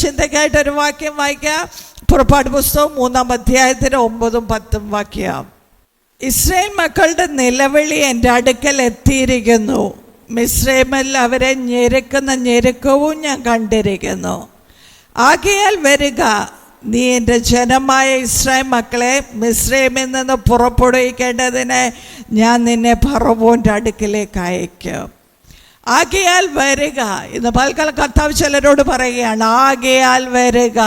ചിന്തയ്ക്കായിട്ടൊരു വാക്യം വായിക്കാം. പുറപ്പാട് പുസ്തകം 3-ാം അധ്യായത്തിന് 9-10 വാക്യം. ഇസ്രായേൽ മക്കളുടെ നിലവിളി എൻ്റെ അടുക്കൽ എത്തിയിരിക്കുന്നു. മിസ്രൈമിൽ അവരെ ഞെരുക്കുന്ന ഞെരുക്കവും ഞാൻ കണ്ടിരിക്കുന്നു. ആകയാൽ വരിക, നീ എൻ്റെ ജനമായ ഇസ്രായേൽ മക്കളെ മിസ്രൈമിൽ നിന്ന് പുറപ്പെടുവിക്കേണ്ടതിന് ഞാൻ നിന്നെ ഫറവോൻ്റെ അടുക്കിലേക്ക് അയക്കും. ആകയാൽ വരിക. ഇന്ന് പൽക്കാലം കർത്താവ് ചിലരോട് പറയുകയാണ്, ആകയാൽ വരിക,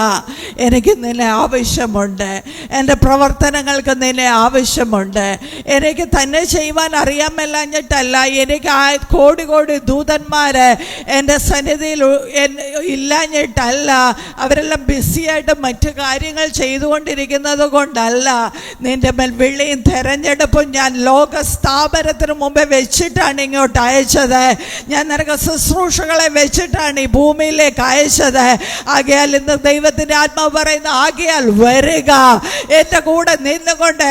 എനിക്ക് നിന്നെ ആവശ്യമുണ്ട്, എൻ്റെ പ്രവർത്തനങ്ങൾക്ക് നിന്നെ ആവശ്യമുണ്ട്. എനിക്ക് തന്നെ ചെയ്യുവാൻ അറിയാമല്ലാഞ്ഞിട്ടല്ല, എനിക്ക് കോടി കോടി ദൂതന്മാർ എൻ്റെ സന്നിധിയിൽ ഇല്ലാഞ്ഞിട്ടല്ല, അവരെല്ലാം ബിസിയായിട്ട് മറ്റു കാര്യങ്ങൾ ചെയ്തുകൊണ്ടിരിക്കുന്നത് കൊണ്ടല്ല. നിൻ്റെ മേൽ വിളിയും തെരഞ്ഞെടുപ്പും ഞാൻ ലോക സ്ഥാപനത്തിന് മുമ്പേ വെച്ചിട്ടാണ് ഇങ്ങോട്ട് അയച്ചത്. ഞാൻ നിനക്ക് ശുശ്രൂഷകളെ വെച്ചിട്ടാണ് ഈ ഭൂമിയിലേക്ക് അയച്ചത്. ആകയാൽ ഇന്ന് ദൈവത്തിൻ്റെ ആത്മാവ് പറയുന്ന, ആകയാൽ വരിക, എൻ്റെ കൂടെ നിന്നുകൊണ്ട്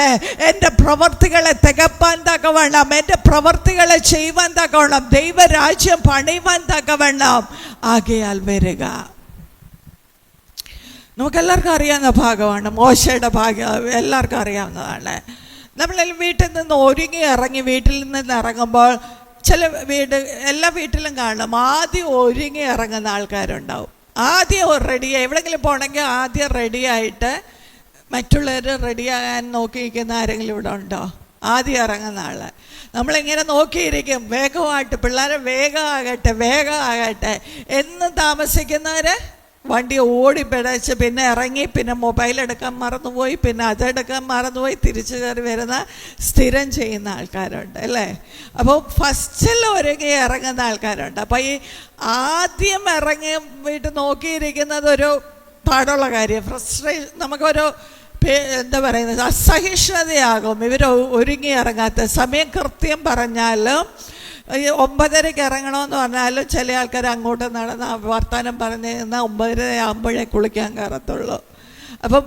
എൻ്റെ പ്രവർത്തികളെ തികപ്പാൻ തക്കവണ്ണം, എൻ്റെ പ്രവർത്തികളെ ചെയ്യുവാൻ തക്കവണ്ണം, ദൈവരാജ്യം പണിയുവാൻ തക്കവണ്ണം ആകയാൽ വരിക. നമുക്കെല്ലാവർക്കും അറിയാവുന്ന ഭാഗമാണ്, മോശയുടെ ഭാഗം എല്ലാവർക്കും അറിയാവുന്നതാണ്. നമ്മൾ വീട്ടിൽ നിന്ന് ഒരുങ്ങി ഇറങ്ങി വീട്ടിൽ നിന്ന് ഇറങ്ങുമ്പോൾ ചില എല്ലാ വീട്ടിലും കാണും, ആദ്യം ഒരുങ്ങി ഇറങ്ങുന്ന ആൾക്കാരുണ്ടാവും. ആദ്യം റെഡിയായി എവിടെയെങ്കിലും പോകണമെങ്കിൽ ആദ്യം റെഡിയായിട്ട് മറ്റുള്ളവർ റെഡിയാകാൻ നോക്കിയിരിക്കുന്ന ആരെങ്കിലും ഇവിടെ ഉണ്ടോ? ആദ്യം ഇറങ്ങുന്ന ആൾ. നമ്മളിങ്ങനെ നോക്കിയിരിക്കും, വേഗമായിട്ട് പിള്ളേരെ വേഗമാകട്ടെ എന്ന് താമസിക്കുന്നവർ വണ്ടി ഓടിപ്പിടച്ച് പിന്നെ ഇറങ്ങി, പിന്നെ മൊബൈൽ എടുക്കാൻ മറന്നുപോയി, പിന്നെ അതെടുക്കാൻ മറന്നുപോയി, തിരിച്ചു കയറി വരുന്ന സ്ഥിരം ചെയ്യുന്ന ആൾക്കാരുണ്ട് അല്ലേ? അപ്പോൾ ഫസ്റ്റിൽ ഒരുങ്ങി ഇറങ്ങുന്ന ആൾക്കാരുണ്ട്. അപ്പോൾ ഈ ആദ്യം ഇറങ്ങി വീട്ടിൽ നോക്കിയിരിക്കുന്നത് ഒരു പാടുള്ള കാര്യം, ഫ്രസ്ട്രേഷൻ, നമുക്കൊരു എന്താ പറയുന്നത്, അസഹിഷ്ണുതയാകും ഇവർ ഒരുങ്ങി ഇറങ്ങാത്ത. സമയം കൃത്യം പറഞ്ഞാലും 9:30 ഇറങ്ങണമെന്ന് പറഞ്ഞാലും ചില ആൾക്കാർ അങ്ങോട്ട് നടന്ന് വർത്തമാനം പറഞ്ഞ് നിന്നാൽ 9:30 ആകുമ്പോഴേ കുളിക്കാൻ കയറത്തുള്ളൂ. അപ്പം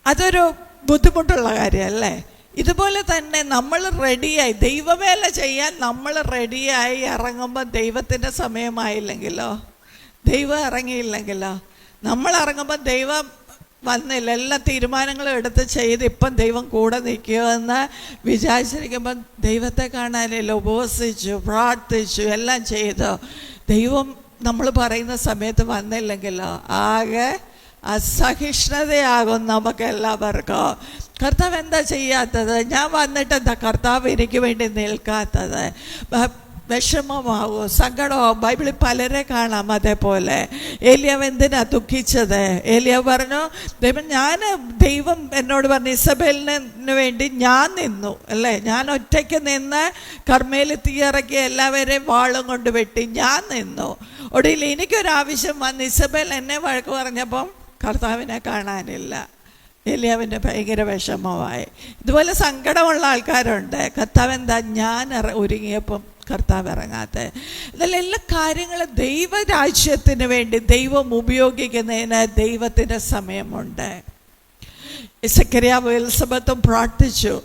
അതൊരു ബുദ്ധിമുട്ടുള്ള കാര്യമല്ലേ? ഇതുപോലെ തന്നെ നമ്മൾ റെഡിയായി ദൈവവേല ചെയ്യാൻ നമ്മൾ റെഡിയായി ഇറങ്ങുമ്പോൾ ദൈവത്തിൻ്റെ സമയമായില്ലെങ്കിലോ, ദൈവം ഇറങ്ങിയില്ലെങ്കിലോ, നമ്മൾ ഇറങ്ങുമ്പോൾ ദൈവം വന്നില്ല, എല്ലാ തീരുമാനങ്ങളും എടുത്ത് ചെയ്ത് ഇപ്പം ദൈവം കൂടെ നിൽക്കുമെന്ന് വിചാരിച്ചിരിക്കുമ്പം ദൈവത്തെ കാണാനില്ല. ഉപവസിച്ചു, പ്രാർത്ഥിച്ചു, എല്ലാം ചെയ്തു, ദൈവം നമ്മൾ പറയുന്ന സമയത്ത് വന്നില്ലെങ്കിലോ ആകെ അസഹിഷ്ണുതയാകും നമുക്ക് എല്ലാവർക്കും. കർത്താവ് എന്താ ചെയ്യാത്തത്? ഞാൻ വന്നിട്ട് എന്താ കർത്താവ് എനിക്ക് വേണ്ടി നിൽക്കാത്തത്? വിഷമമാവും, സങ്കടമാവും. ബൈബിളിൽ പലരെ കാണാം അതേപോലെ. ഏലിയാവ് എന്തിനാ ദുഃഖിച്ചത്? ഏലിയാവ് പറഞ്ഞു, ദൈവം എന്നോട് പറഞ്ഞു ഇസബേലിന് വേണ്ടി ഞാൻ നിന്നു അല്ലേ, ഞാൻ ഒറ്റയ്ക്ക് നിന്ന് കർമ്മേൽ തീയിറക്കി എല്ലാവരെയും വാളും കൊണ്ട് വെട്ടി ഞാൻ നിന്നു. ഒടുവിൽ എനിക്കൊരാവശ്യം വന്ന് ഇസബേൽ എന്നെ വഴക്ക് പറഞ്ഞപ്പം കർത്താവിനെ കാണാനില്ല. ഏലിയാവിൻ്റെ ഭയങ്കര വിഷമമായി. ഇതുപോലെ സങ്കടമുള്ള ആൾക്കാരുണ്ട്. കർത്താവ് എന്താ ഞാൻ ഒരുങ്ങിയപ്പം കർത്താവ് ഇറങ്ങാത്ത? എന്നാൽ എല്ലാ കാര്യങ്ങളും ദൈവരാജ്യത്തിന് വേണ്ടി ദൈവം ഉപയോഗിക്കുന്നതിന് ദൈവത്തിൻ്റെ സമയമുണ്ട്. സെക്കറിയാവും എലിസബത്തും പ്രാർത്ഥിച്ചു,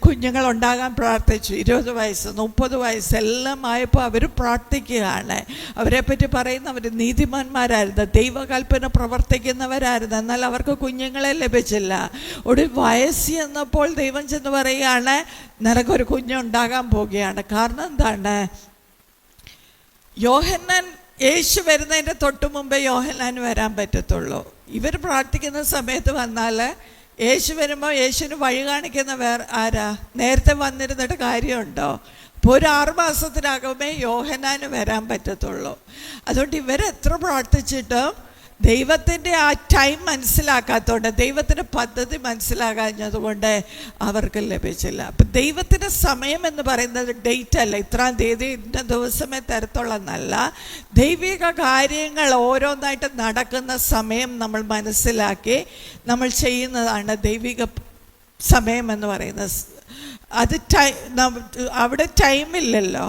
കുഞ്ഞുങ്ങളുണ്ടാകാൻ പ്രാർത്ഥിച്ചു. 20 വയസ്സ് 30 വയസ്സെല്ലാം ആയപ്പോൾ അവർ പ്രാർത്ഥിക്കുകയാണ്. അവരെപ്പറ്റി പറയുന്ന അവർ നീതിമാന്മാരായിരുന്നു, ദൈവകൽപ്പന പ്രവർത്തിക്കുന്നവരായിരുന്നു. എന്നാൽ അവർക്ക് കുഞ്ഞുങ്ങളെ ലഭിച്ചില്ല. ഒരു വയസ്സ് എന്നപ്പോൾ ദൈവം ചെന്ന് പറയുകയാണ്, നിനക്കൊരു കുഞ്ഞുണ്ടാകാൻ പോവുകയാണ്. കാരണം എന്താണ്? യോഹന്നാൻ യേശു വരുന്നതിൻ്റെ തൊട്ട് മുമ്പേ യോഹന്നാൻ വരാൻ പറ്റത്തുള്ളൂ. ഇവർ പ്രാർത്ഥിക്കുന്ന സമയത്ത് വന്നാൽ യേശു വരുമ്പോൾ യേശുവിന് വഴി കാണിക്കുന്ന ആരാ? നേരത്തെ വന്നിരുന്നിട്ട് കാര്യമുണ്ടോ? അപ്പോൾ ഒരു 6 മാസത്തിനകമേ യോഹന്നാന് വരാൻ പറ്റത്തുള്ളൂ. അതുകൊണ്ട് ഇവരെത്ര പ്രാർത്ഥിച്ചിട്ടും ദൈവത്തിൻ്റെ ആ ടൈം മനസ്സിലാക്കാത്തതുകൊണ്ട്, ദൈവത്തിൻ്റെ പദ്ധതി മനസ്സിലാകാഞ്ഞതുകൊണ്ട് അവർക്ക് ലഭിച്ചില്ല. അപ്പം ദൈവത്തിൻ്റെ സമയം എന്ന് പറയുന്നത് ഡേറ്റ് അല്ല, ഇത്രാം തീയതി ഇന്ന ദിവസമേ തരത്തുള്ളതെന്നല്ല. ദൈവിക കാര്യങ്ങൾ ഓരോന്നായിട്ട് നടക്കുന്ന സമയം നമ്മൾ മനസ്സിലാക്കി നമ്മൾ ചെയ്യുന്നതാണ് ദൈവിക സമയം എന്ന് പറയുന്നത്. അത് അവിടെ ടൈമില്ലല്ലോ.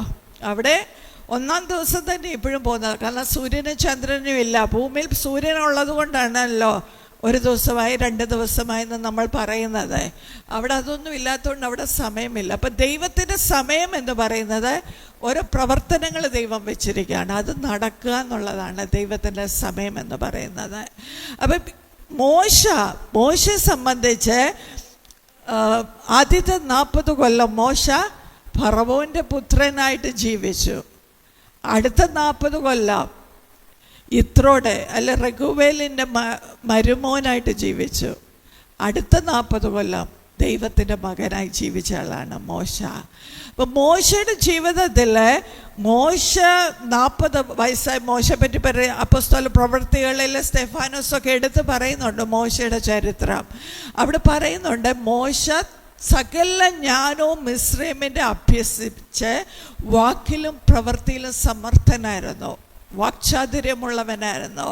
അവിടെ 1-ാം ദിവസം തന്നെ ഇപ്പോഴും പോകുന്നത്. കാരണം സൂര്യനും ചന്ദ്രനും ഇല്ല. ഭൂമിയിൽ സൂര്യനുള്ളത് കൊണ്ടാണല്ലോ 1 ദിവസമായി 2 ദിവസമായി എന്ന് നമ്മൾ പറയുന്നത്. അവിടെ അതൊന്നും ഇല്ലാത്തതുകൊണ്ട് അവിടെ സമയമില്ല. അപ്പം ദൈവത്തിൻ്റെ സമയം എന്ന് പറയുന്നത് ഓരോ പ്രവർത്തനങ്ങൾ ദൈവം വെച്ചിരിക്കുകയാണ്. അത് നടക്കുക എന്നുള്ളതാണ് ദൈവത്തിൻ്റെ സമയം എന്ന് പറയുന്നത്. അപ്പം മോശയെ സംബന്ധിച്ച് ആദ്യത്തെ 40 കൊല്ലം മോശ ഫറവോൻ്റെ പുത്രനായിട്ട് ജീവിച്ചു. അടുത്ത 40 കൊല്ലം ഇത്രോടെ അല്ല റഘുവേലിൻ്റെ മരുമോനായിട്ട് ജീവിച്ചു. അടുത്ത 40 കൊല്ലം ദൈവത്തിൻ്റെ മകനായി ജീവിച്ച ആളാണ് മോശ. അപ്പം മോശയുടെ ജീവിതത്തിൽ മോശ 40 വയസ്സായി മോശയെ പറ്റി അപ്പോസ്തല പ്രവൃത്തികളിൽ സ്തെഫാനോസൊക്കെ എടുത്ത് പറയുന്നുണ്ട് മോശയുടെ ചരിത്രം. അവിടെ പറയുന്നുണ്ട് മോശ സകല ജ്ഞാനവും മിസ്രൈമിൻ്റെ അഭ്യസിച്ച് വാക്കിലും പ്രവൃത്തിയിലും സമർത്ഥനായിരുന്നു, വാക്ചാതുര്യമുള്ളവനായിരുന്നു.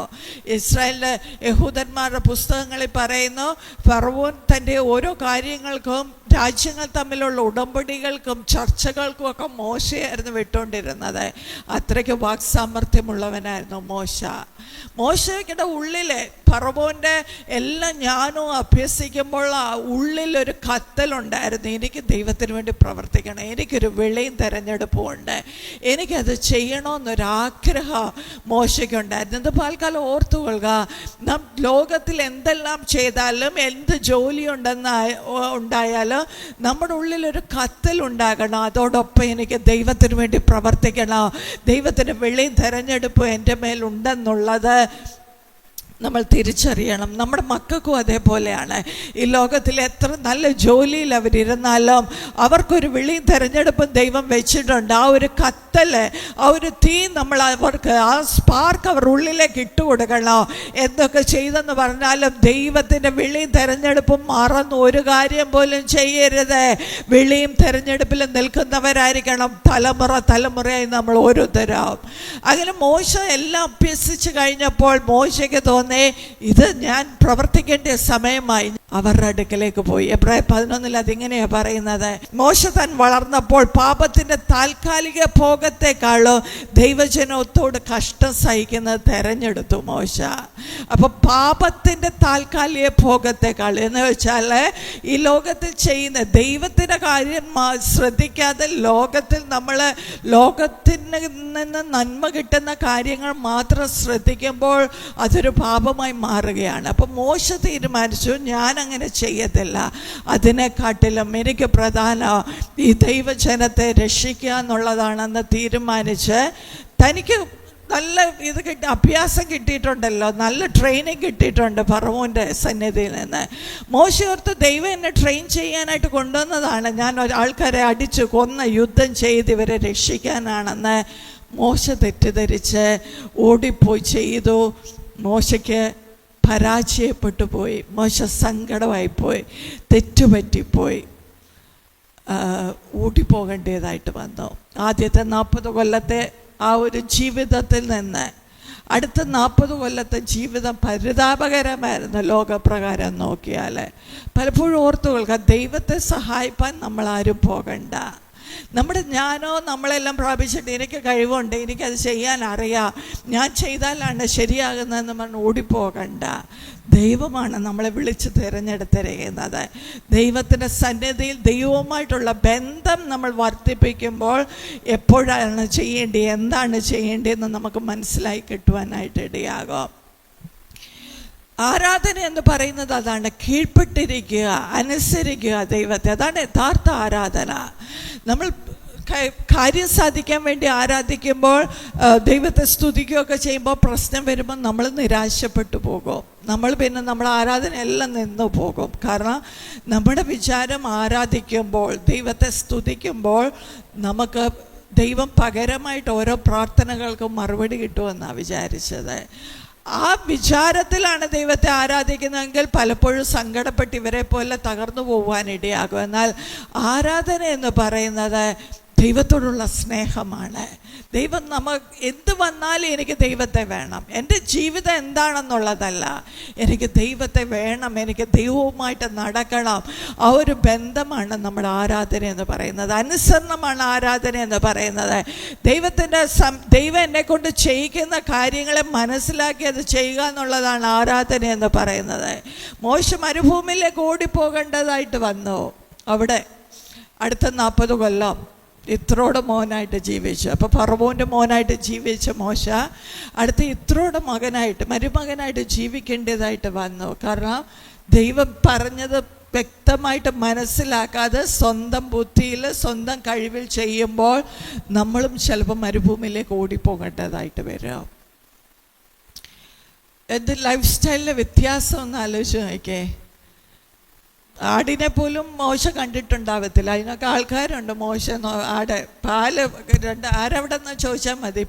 ഇസ്രായേലിലെ യഹൂദന്മാരുടെ പുസ്തകങ്ങളിൽ പറയുന്നു, ഫറവോൻ തൻ്റെ ഓരോ കാര്യങ്ങൾക്കും രാജ്യങ്ങൾ തമ്മിലുള്ള ഉടമ്പടികൾക്കും ചർച്ചകൾക്കും ഒക്കെ മോശയായിരുന്നു വിട്ടുകൊണ്ടിരുന്നത്. അത്രയ്ക്ക് വാക്സാമർത്ഥ്യമുള്ളവനായിരുന്നു മോശയുടെ ഉള്ളിലെ ഫറവോൻ്റെ എല്ലാ ജ്ഞാനവും അഭ്യസിക്കുമ്പോൾ ആ ഉള്ളിലൊരു കത്തലുണ്ടായിരുന്നു, എനിക്ക് ദൈവത്തിന് വേണ്ടി പ്രവർത്തിക്കണം, എനിക്കൊരു വിളയും തിരഞ്ഞെടുപ്പും ഉണ്ട്, എനിക്കത് ചെയ്യണമെന്നൊരാഗ്രഹം മോശയ്ക്കുണ്ടായിരുന്നു. ഇത് പാൽക്കാലം ഓർത്തുകൊള്ളുക, നാം ലോകത്തിൽ എന്തെല്ലാം ചെയ്താലും എന്ത് ജോലി ഉണ്ടായാലും നമ്മുടെ ഉള്ളിലൊരു കത്തലുണ്ടാകണം, അതോടൊപ്പം എനിക്ക് ദൈവത്തിന് വേണ്ടി പ്രവർത്തിക്കണം, ദൈവത്തിൻ്റെ വിളയും തിരഞ്ഞെടുപ്പും എൻ്റെ മേലുണ്ടെന്നുള്ളത് നമ്മൾ തിരിച്ചറിയണം. നമ്മുടെ മക്കൾക്കും അതേപോലെയാണ്. ഈ ലോകത്തിൽ എത്ര നല്ല ജോലിയിൽ അവരിരുന്നാലും അവർക്കൊരു വിളിയും തിരഞ്ഞെടുപ്പും ദൈവം വെച്ചിട്ടുണ്ട്. ആ ഒരു കത്തല്, ആ ഒരു തീ നമ്മൾ അവർക്ക്, ആ സ്പാർക്ക് അവർ ഉള്ളിലേക്ക് ഇട്ടുകൊടുക്കണം. എന്തൊക്കെ ചെയ്തെന്ന് പറഞ്ഞാലും ദൈവത്തിൻ്റെ വിളിയും തിരഞ്ഞെടുപ്പും മറന്നു ഒരു കാര്യം പോലും ചെയ്യരുത്. വിളിയും തിരഞ്ഞെടുപ്പിലും നിൽക്കുന്നവരായിരിക്കണം തലമുറയായി നമ്മൾ ഓരോരുത്തരാവും. അങ്ങനെ മോശ എല്ലാം അഭ്യസിച്ച് കഴിഞ്ഞപ്പോൾ മോശയ്ക്ക് തോന്നി ഇത് ഞാൻ പ്രവർത്തിക്കേണ്ട സമയമായി. അവരുടെ അടുക്കലേക്ക് പോയി. എബ്രായ 11 അതിങ്ങനെയാ പറയുന്നത്, മോശ താൻ വളർന്നപ്പോൾ പാപത്തിന്റെ താൽക്കാലിക ഭോഗത്തെക്കാളും ദൈവജനത്തോട് കഷ്ടം സഹിക്കുന്നത് തെരഞ്ഞെടുത്തു മോശ. അപ്പൊ പാപത്തിന്റെ താൽക്കാലിക ഭോഗത്തെക്കാൾ എന്ന് വെച്ചാൽ ഈ ലോകത്തിൽ ചെയ്യുന്ന ദൈവത്തിന്റെ കാര്യം ശ്രദ്ധിക്കാതെ ലോകത്തിൽ ലോകത്തിൽ നിന്ന് നന്മ കിട്ടുന്ന കാര്യങ്ങൾ മാത്രം ശ്രദ്ധിക്കുമ്പോൾ അതൊരു പാപമായി മാറുകയാണ്. അപ്പം മോശ തീരുമാനിച്ചു, ഞാൻ അങ്ങനെ ചെയ്യത്തില്ല, അതിനെക്കാട്ടിലും എനിക്ക് പ്രധാനം ഈ ദൈവജനത്തെ രക്ഷിക്കുക എന്നുള്ളതാണെന്ന് തീരുമാനിച്ച് തനിക്ക് നല്ല അഭ്യാസം കിട്ടിയിട്ടുണ്ടല്ലോ, നല്ല ട്രെയിനിങ് കിട്ടിയിട്ടുണ്ട് ഫറവോൻ്റെ സന്നിധിയിൽ നിന്ന്. മോശ ഓർത്ത് ദൈവം എന്നെ ട്രെയിൻ ചെയ്യാനായിട്ട് കൊണ്ടുവന്നതാണ്, ഞാൻ ആൾക്കാരെ അടിച്ച് കൊന്ന് യുദ്ധം ചെയ്ത് ഇവരെ രക്ഷിക്കാനാണെന്ന് മോശ തെറ്റിദ്ധരിച്ച് ഓടിപ്പോയി ചെയ്തു. മോശയ്ക്ക് പരാജയപ്പെട്ടു പോയി, മോശ സങ്കടമായിപ്പോയി, തെറ്റുപറ്റിപ്പോയി, ഓടിപ്പോകേണ്ടതായിട്ട് വന്നു. ആദ്യത്തെ 40 കൊല്ലത്തെ ആ ഒരു ജീവിതത്തിൽ നിന്ന് അടുത്ത 40 കൊല്ലത്തെ ജീവിതം പരിതാപകരമായിരുന്നു. ലോകപ്രകാരം നോക്കിയാൽ പലപ്പോഴും ഓർത്തുകൊള്ളുക, ദൈവത്തെ സഹായിപ്പാൻ നമ്മളാരും പോകണ്ട. നമ്മുടെ ജ്ഞാനോ നമ്മളെല്ലാം പ്രാപിച്ചിട്ട് എനിക്ക് കഴിവുണ്ട്, എനിക്കത് ചെയ്യാൻ അറിയാം, ഞാൻ ചെയ്താലാണ് ശരിയാകുന്നതെന്ന് പറഞ്ഞ് ഓടിപ്പോകണ്ട. ദൈവമാണ് നമ്മളെ വിളിച്ച് തിരഞ്ഞെടുത്തിരിക്കുന്നത്. ദൈവത്തിൻ്റെ സന്നിധിയിൽ ദൈവവുമായിട്ടുള്ള ബന്ധം നമ്മൾ വർദ്ധിപ്പിക്കുമ്പോൾ എപ്പോഴാണ് ചെയ്യേണ്ടത്, എന്താണ് ചെയ്യേണ്ടതെന്ന് നമുക്ക് മനസ്സിലായി കിട്ടുവാനായിട്ട് ഇടയാകും. ആരാധന എന്ന് പറയുന്നത് അതാണ്, കീഴ്പ്പെട്ടിരിക്കുക, അനുസരിക്കുക ദൈവത്തെ. അതാണ് യഥാർത്ഥ ആരാധന. നമ്മൾ കാര്യം സാധിക്കാൻ വേണ്ടി ആരാധിക്കുമ്പോൾ, ദൈവത്തെ സ്തുതിക്കുകയൊക്കെ ചെയ്യുമ്പോൾ പ്രശ്നം വരുമ്പോൾ നമ്മൾ നിരാശപ്പെട്ടു പോകും. നമ്മൾ ആരാധന എല്ലാം നിന്നു പോകും. കാരണം നമ്മുടെ വിചാരം ആരാധിക്കുമ്പോൾ, ദൈവത്തെ സ്തുതിക്കുമ്പോൾ നമുക്ക് ദൈവം പകരമായിട്ട് ഓരോ പ്രാർത്ഥനകൾക്കും മറുപടി കിട്ടുമെന്നാണ് വിചാരിച്ചത്. ആ വിചാരത്തിലാണ് ദൈവത്തെ ആരാധിക്കുന്നതെങ്കിൽ പലപ്പോഴും സങ്കടപ്പെട്ട് ഇവരെ പോലെ തകർന്നു പോകാനിടയാകും. എന്നാൽ ആരാധന എന്ന് പറയുന്നത് ദൈവത്തോടുള്ള സ്നേഹമാണ്. ദൈവം എന്ത് വന്നാലും എനിക്ക് ദൈവത്തെ വേണം. എൻ്റെ ജീവിതം എന്താണെന്നുള്ളതല്ല, എനിക്ക് ദൈവത്തെ വേണം, എനിക്ക് ദൈവവുമായിട്ട് നടക്കണം. ആ ഒരു ബന്ധമാണ് നമ്മുടെ ആരാധന എന്ന് പറയുന്നത്. അനുസരണമാണ് ആരാധന എന്ന് പറയുന്നത്. ദൈവം എന്നെ കൊണ്ട് ചെയ്യിക്കുന്ന കാര്യങ്ങളെ മനസ്സിലാക്കി അത് ചെയ്യുക എന്നുള്ളതാണ് ആരാധന എന്ന് പറയുന്നത്. മോശ മരുഭൂമിയിലേക്ക് ഓടിപ്പോകേണ്ടതായിട്ട് വന്നു. അവിടെ അടുത്ത 40 കൊല്ലം ഇത്രോടെ മോനായിട്ട് ജീവിച്ചു. അപ്പോൾ ഫറവോൻ്റെ മോനായിട്ട് ജീവിച്ച മോശ അടുത്ത് ഇത്രോടെ മകനായിട്ട് മരുമകനായിട്ട് ജീവിക്കേണ്ടതായിട്ട് വന്നു. കാരണം ദൈവം പറഞ്ഞത് വ്യക്തമായിട്ട് മനസ്സിലാക്കാതെ സ്വന്തം ബുദ്ധിയിൽ സ്വന്തം കഴിവിൽ ചെയ്യുമ്പോൾ നമ്മളും ചിലപ്പോൾ മരുഭൂമിയിലേക്ക് ഓടിപ്പോകേണ്ടതായിട്ട് വരും. എന്ത് ലൈഫ് സ്റ്റൈലിലെ വ്യത്യാസം ഒന്ന് ആലോചിച്ച് നോക്കിയേ. ആടിനെ പോലും മോശ കണ്ടിട്ടുണ്ടാവത്തില്ല. അതിനൊക്കെ ആൾക്കാരുണ്ട്. മോശ ആട് പാല് ആരവിടെ നിന്ന് ചോദിച്ചാൽ മതി,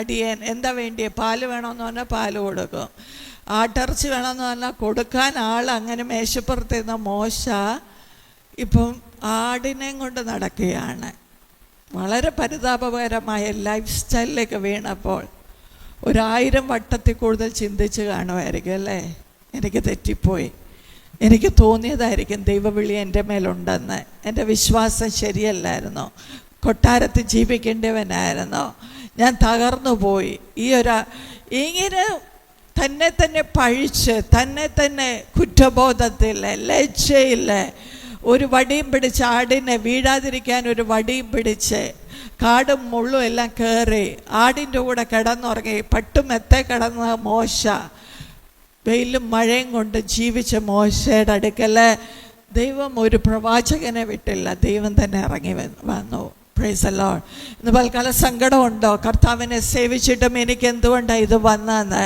അടിയൻ എന്താ വേണ്ടിയേ, പാല് വേണമെന്ന് പറഞ്ഞാൽ പാല് കൊടുക്കും, ആട്ടിറച്ചി വേണമെന്ന് പറഞ്ഞാൽ കൊടുക്കാൻ ആൾ. അങ്ങനെ മേശപ്പുറത്ത് നിന്ന മോശ ഇപ്പം ആടിനെയും കൊണ്ട് നടക്കുകയാണ്. വളരെ പരിതാപകരമായ ലൈഫ് സ്റ്റൈലിലേക്ക് വീണപ്പോൾ 1000 വട്ടത്തിൽ കൂടുതൽ ചിന്തിച്ച് കാണുമായിരിക്കും അല്ലേ. എനിക്ക് തെറ്റിപ്പോയി, എനിക്ക് തോന്നിയതായിരിക്കും ദൈവവിളി എൻ്റെ മേലുണ്ടെന്ന്, എൻ്റെ വിശ്വാസം ശരിയല്ലായിരുന്നോ, കൊട്ടാരത്തിൽ ജീവിക്കേണ്ടവനായിരുന്നോ, ഞാൻ തകർന്നു പോയി. ഇങ്ങനെ തന്നെ തന്നെ പഴിച്ച് തന്നെ തന്നെ കുറ്റബോധത്തിൽ ലജ്ജയിൽ ഒരു വടിയും പിടിച്ച് ആടിനെ വീഴാതിരിക്കാൻ ഒരു വടിയും പിടിച്ച് കാടും മുള്ളും എല്ലാം കയറി ആടിൻ്റെ കൂടെ കിടന്നുറങ്ങി പട്ടുമെത്തെ കിടന്ന മോശ വെയിലും മഴയും കൊണ്ട് ജീവിച്ച മോശയുടെ അടുക്കൽ ദൈവം ഒരു പ്രവാചകനെ വിട്ടില്ല, ദൈവം തന്നെ ഇറങ്ങി വന്നു. Praise the Lord. ഇന്ന് പൽക്കാലം സങ്കടമുണ്ടോ? കർത്താവിനെ സേവിച്ചിട്ടും എനിക്ക് എന്തുകൊണ്ടാണ് ഇത് വന്നതെന്ന്.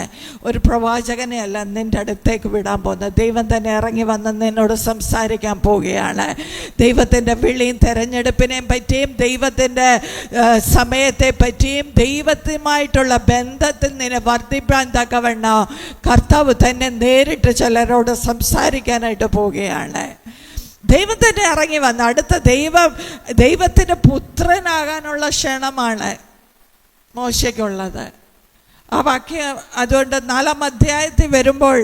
ഒരു പ്രവാചകനെ അല്ല നിൻ്റെ അടുത്തേക്ക് വിടാൻ പോകുന്നത്, ദൈവം തന്നെ ഇറങ്ങി വന്ന് നിന്നോട് സംസാരിക്കാൻ പോവുകയാണ്. ദൈവത്തിൻ്റെ വിളിയും തെരഞ്ഞെടുപ്പിനെയും പറ്റിയും ദൈവത്തിൻ്റെ സമയത്തെ പറ്റിയും ദൈവത്തുമായിട്ടുള്ള ബന്ധത്തിൽ നിന്നെ വർദ്ധിപ്പാൻ തക്കവണ്ണം കർത്താവ് തന്നെ നേരിട്ട് ചിലരോട് സംസാരിക്കാനായിട്ട് പോവുകയാണ്. ദൈവം തന്നെ ഇറങ്ങി വന്ന് അടുത്ത ദൈവത്തിൻ്റെ പുത്രനാകാനുള്ള ക്ഷണമാണ് മോശയ്ക്കുള്ളത്. ആ വാക്യം അതുകൊണ്ട് 4-ാം അധ്യായത്തിൽ വരുമ്പോൾ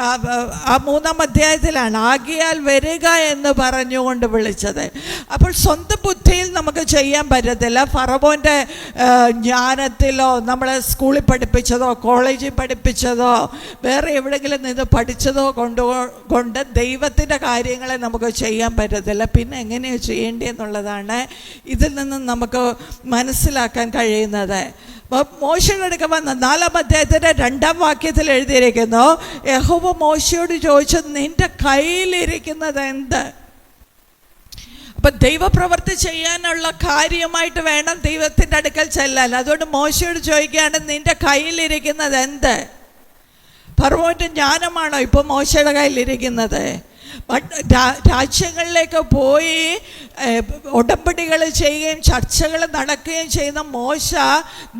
ആ 3-ാം അധ്യായത്തിലാണ് ആകിയാൽ വരിക എന്ന് പറഞ്ഞുകൊണ്ട് വിളിച്ചത്. അപ്പോൾ സ്വന്തം ബുദ്ധിയിൽ നമുക്ക് ചെയ്യാൻ പറ്റത്തില്ല. ഫറവോൻ്റെ ജ്ഞാനത്തിലോ നമ്മളെ സ്കൂളിൽ പഠിപ്പിച്ചതോ കോളേജിൽ പഠിപ്പിച്ചതോ വേറെ എവിടെയെങ്കിലും നിന്ന് പഠിച്ചതോ കൊണ്ട് ദൈവത്തിൻ്റെ കാര്യങ്ങളെ നമുക്ക് ചെയ്യാൻ പറ്റത്തില്ല. പിന്നെ എങ്ങനെയാണ് ചെയ്യേണ്ടതെന്നുള്ളതാണ് ഇതിൽ നിന്ന് നമുക്ക് മനസ്സിലാക്കാൻ കഴിയുന്നത്. മോശയുടെ അടുക്ക വന്ന 4-ാം അധ്യായത്തിൻ്റെ 2-ാം വാക്യത്തിൽ എഴുതിയിരിക്കുന്നു, യഹോവ മോശയോട് ചോദിച്ചത് നിന്റെ കയ്യിലിരിക്കുന്നത് എന്ത്? അപ്പം ദൈവപ്രവൃത്തി ചെയ്യാനുള്ള കാര്യമായിട്ട് വേണം ദൈവത്തിൻ്റെ അടുക്കൽ ചെല്ലാൻ. അതുകൊണ്ട് മോശയോട് ചോദിക്കുകയാണ് നിന്റെ കയ്യിലിരിക്കുന്നത് എന്ത്? ഫറവോൻ്റെ ജ്ഞാനമാണോ ഇപ്പോൾ മോശയുടെ കയ്യിലിരിക്കുന്നത്? രാജ്യങ്ങളിലേക്ക് പോയി ഉടമ്പടികൾ ചെയ്യുകയും ചർച്ചകൾ നടക്കുകയും ചെയ്യുന്ന മോശ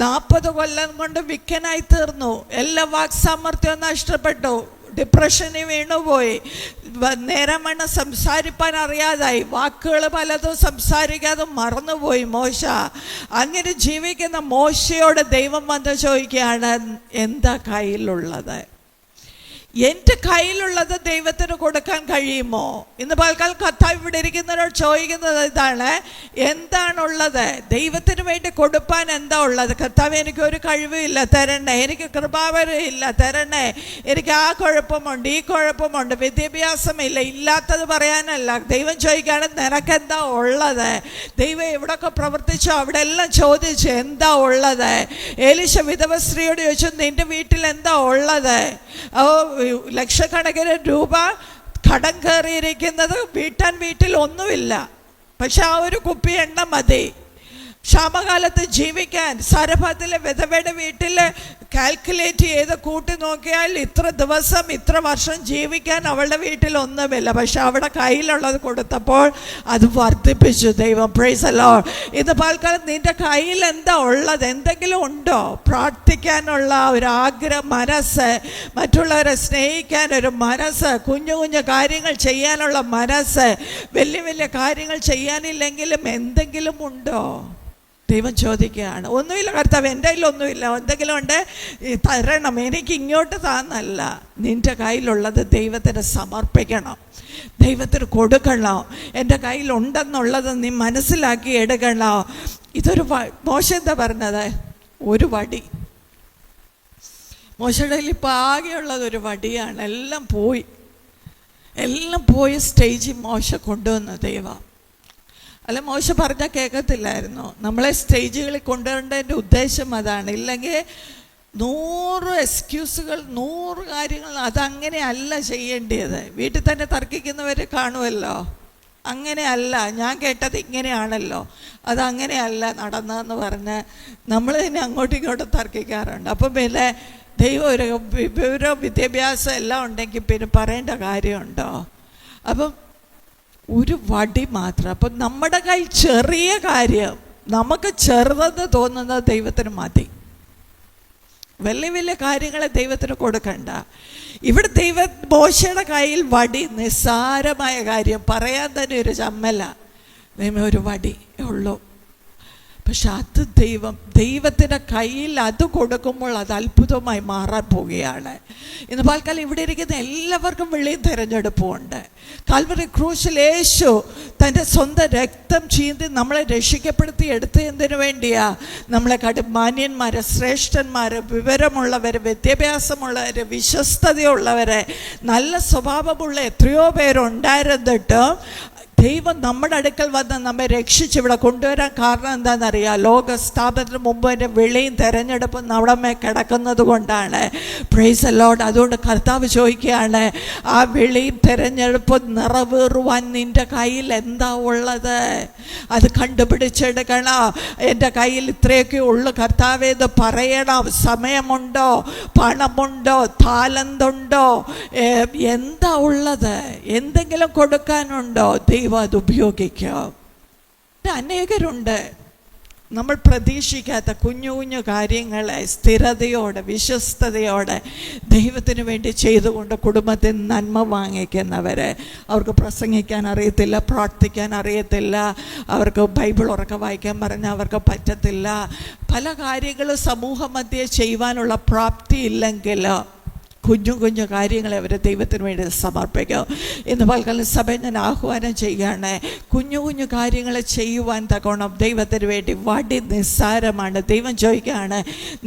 40 കൊല്ലം കൊണ്ട് വിക്കനായി തീർന്നു. എല്ലാ വാക്സാമർത്ഥ്യവും നഷ്ടപ്പെട്ടു, ഡിപ്രഷനിൽ വീണുപോയി, നേരം വേണം സംസാരിപ്പാൻ അറിയാതായി, വാക്കുകൾ പലതും സംസാരിക്കാതെ മറന്നുപോയി മോശ. അങ്ങനെ ജീവിക്കുന്ന മോശയോട് ദൈവം വന്ന് ചോദിക്കുകയാണ് എന്താ കയ്യിലുള്ളത്? എൻ്റെ കയ്യിലുള്ളത് ദൈവത്തിന് കൊടുക്കാൻ കഴിയുമോ? ഇന്ന് പൽക്കാലം കർത്താവ് ഇവിടെ ഇരിക്കുന്നവരോട് ചോദിക്കുന്നത് ഇതാണ്, എന്താണുള്ളത്? ദൈവത്തിന് വേണ്ടി കൊടുപ്പാൻ എന്താ ഉള്ളത്? കർത്താവ് എനിക്കൊരു കഴിവില്ല, തരണേ. എനിക്ക് കൃപാവരം ഇല്ല, തരണേ. എനിക്ക് ആ കുഴപ്പമുണ്ട്, ഈ കുഴപ്പമുണ്ട്, വിദ്യാഭ്യാസമില്ല. ഇല്ലാത്തത് പറയാനല്ല, ദൈവം ചോദിക്കുകയാണ് നിനക്കെന്താ ഉള്ളത്? ദൈവം എവിടെയൊക്കെ പ്രവർത്തിച്ചോ അവിടെ എല്ലാം ചോദിച്ചു എന്താ ഉള്ളത്. എലീശ വിധവ സ്ത്രീയോട് ചോദിച്ചു നിൻ്റെ വീട്ടിൽ എന്താ ഉള്ളത്? ലക്ഷക്കണക്കിന് രൂപ കടം കയറിയിരിക്കുന്നത് വീട്ടിൽ ഒന്നുമില്ല, പക്ഷെ ആ ഒരു കുപ്പി എണ്ണ മതി ക്ഷാമകാലത്ത് ജീവിക്കാൻ. സരഭത്തിലെ വിധവയുടെ വീട്ടിൽ കാൽക്കുലേറ്റ് ചെയ്ത് കൂട്ടി നോക്കിയാൽ ഇത്ര ദിവസം ഇത്ര വർഷം ജീവിക്കാൻ അവളുടെ വീട്ടിൽ ഒന്നുമില്ല, പക്ഷെ അവിടെ കയ്യിലുള്ളത് കൊടുത്തപ്പോൾ അത് വർദ്ധിപ്പിച്ചു ദൈവം. Praise the Lord. ഇന്ന് പൽക്കാലം നിൻ്റെ കയ്യിൽ എന്താ ഉള്ളത്? എന്തെങ്കിലും ഉണ്ടോ? പ്രാർത്ഥിക്കാനുള്ള ഒരു ആഗ്രഹം, മനസ്സ്, മറ്റുള്ളവരെ സ്നേഹിക്കാൻ ഒരു മനസ്സ്, കുഞ്ഞു കുഞ്ഞു കാര്യങ്ങൾ ചെയ്യാനുള്ള മനസ്സ്, വലിയ വലിയ കാര്യങ്ങൾ ചെയ്യാനില്ലെങ്കിലും എന്തെങ്കിലും ഉണ്ടോ? ദൈവം ചോദിക്കുകയാണ്. ഒന്നുമില്ല കർത്താവ്, എൻ്റെ കയ്യിലൊന്നുമില്ല, എന്തെങ്കിലും ഉണ്ട് തരണം, എനിക്ക് ഇങ്ങോട്ട് താന്നല്ല. നിൻ്റെ കയ്യിലുള്ളത് ദൈവത്തിന് സമർപ്പിക്കണം, ദൈവത്തിന് കൊടുക്കണം. എൻ്റെ കയ്യിലുണ്ടെന്നുള്ളത് നീ മനസ്സിലാക്കി എടുക്കണം. ഇതൊരു മോശ എന്താ പറഞ്ഞത്? ഒരു വടി. മോശയുടെ കയ്യിൽ ഇപ്പോൾ ആകെയുള്ളത് ഒരു വടിയാണ്. എല്ലാം പോയി സ്റ്റേജിൽ മോശ കൊണ്ടുവന്ന ദൈവം. അല്ല, മോശ പറഞ്ഞാൽ കേൾക്കത്തില്ലായിരുന്നു. നമ്മളെ സ്റ്റേജുകളിൽ കൊണ്ടുവരേണ്ടതിൻ്റെ ഉദ്ദേശം അതാണ്. ഇല്ലെങ്കിൽ 100 എക്സ്ക്യൂസുകൾ, 100 കാര്യങ്ങൾ. അതങ്ങനെയല്ല ചെയ്യേണ്ടത്. വീട്ടിൽ തന്നെ തർക്കിക്കുന്നവർ കാണുമല്ലോ. അങ്ങനെയല്ല, ഞാൻ കേട്ടത് ഇങ്ങനെയാണല്ലോ, അതങ്ങനെയല്ല നടന്നതെന്ന് പറഞ്ഞ് നമ്മൾ തന്നെ അങ്ങോട്ടും ഇങ്ങോട്ടും തർക്കിക്കാറുണ്ട്. അപ്പം പിന്നെ ദൈവം ഒരു വിവരവും വിദ്യാഭ്യാസം എല്ലാം ഉണ്ടെങ്കിൽ പിന്നെ പറയേണ്ട കാര്യമുണ്ടോ? അപ്പം ഒരു വടി മാത്രം. അപ്പം നമ്മുടെ കയ്യിൽ ചെറിയ കാര്യം, നമുക്ക് ചെറുതെന്ന് തോന്നുന്നത് ദൈവത്തിന് മതി. വലിയ വലിയ കാര്യങ്ങളെ ദൈവത്തിന് കൊടുക്കണ്ട. ഇവിടെ മോശയുടെ കയ്യിൽ വടി, നിസ്സാരമായ കാര്യം, പറയാൻ തന്നെ ഒരു ചമ്മല. ഒരു വടി ഉള്ളൂ. പക്ഷെ അത് ദൈവത്തിൻ്റെ കയ്യിൽ അത് കൊടുക്കുമ്പോൾ അത് അത്ഭുതമായി മാറാൻ പോവുകയാണ്. ഇന്ന് പാൽക്കാലം ഇവിടെ ഇരിക്കുന്ന എല്ലാവർക്കും വെളിയും തിരഞ്ഞെടുപ്പുമുണ്ട്. കാൽവറി ക്രൂശിൽ യേശു തൻ്റെ സ്വന്തം രക്തം ചീന്തി നമ്മളെ രക്ഷിക്കപ്പെടുത്തി എടുത്തതിന് വേണ്ടിയാ. നമ്മളെ മാന്യന്മാരെ, ശ്രേഷ്ഠന്മാരെ, വിവരമുള്ളവരെ, വിദ്യാഭ്യാസമുള്ളവരെ, വിശ്വസ്തതയുള്ളവരെ, നല്ല സ്വഭാവമുള്ള എത്രയോ പേരുണ്ടായിരുന്നിട്ടും ദൈവം നമ്മുടെ അടുക്കൽ വന്ന് നമ്മെ രക്ഷിച്ച് ഇവിടെ കൊണ്ടുവരാൻ കാരണം എന്താണെന്നറിയാം? ലോക സ്ഥാപനത്തിന് മുമ്പ് എൻ്റെ വിളിയും തിരഞ്ഞെടുപ്പും നമ്മുടെ കിടക്കുന്നത് കൊണ്ടാണ്. Praise the Lord. അതുകൊണ്ട് കർത്താവ് ചോദിക്കുകയാണ്, ആ വിളിയും തിരഞ്ഞെടുപ്പും നിറവേറുവാൻ നിൻ്റെ കയ്യിൽ എന്താ ഉള്ളത്? അത് കണ്ടുപിടിച്ചെടുക്കണം. എൻ്റെ കയ്യിൽ ഇത്രയൊക്കെ ഉള്ളു കർത്താവേ എന്ന് പറയണം. സമയമുണ്ടോ? പണമുണ്ടോ? താലന്തുണ്ടോ? എന്താ ഉള്ളത്? എന്തെങ്കിലും കൊടുക്കാനുണ്ടോ? ദൈവം അത് ഉപയോഗിക്കാം. അനേകരുണ്ട് നമ്മൾ പ്രതീക്ഷിക്കാത്ത കുഞ്ഞു കുഞ്ഞു കാര്യങ്ങളെ സ്ഥിരതയോടെ, വിശ്വസ്തയോടെ ദൈവത്തിന് വേണ്ടി ചെയ്തുകൊണ്ട് കുടുംബത്തിൽ നന്മ വാങ്ങിക്കുന്നവർ. അവർക്ക് പ്രസംഗിക്കാൻ അറിയത്തില്ല, പ്രാർത്ഥിക്കാൻ അറിയത്തില്ല, അവർക്ക് ബൈബിൾ ഉറക്കെ വായിക്കാൻ പറഞ്ഞാൽ അവർക്ക് പറ്റത്തില്ല. പല കാര്യങ്ങളും സമൂഹ മധ്യേ ചെയ്യുവാനുള്ള പ്രാപ്തി ഇല്ലെങ്കിൽ കുഞ്ഞു കുഞ്ഞു കാര്യങ്ങളെ അവർ ദൈവത്തിന് വേണ്ടി സമർപ്പിക്കും. ഇന്ന് പൽക്കാലം സഭയെ ഞാൻ ആഹ്വാനം ചെയ്യുകയാണ്, കുഞ്ഞു കുഞ്ഞു കാര്യങ്ങൾ ചെയ്യുവാൻ തക്കോണം ദൈവത്തിന് വേണ്ടി. വടി നിസ്സാരമാണ്. ദൈവം ചോദിക്കുകയാണ്,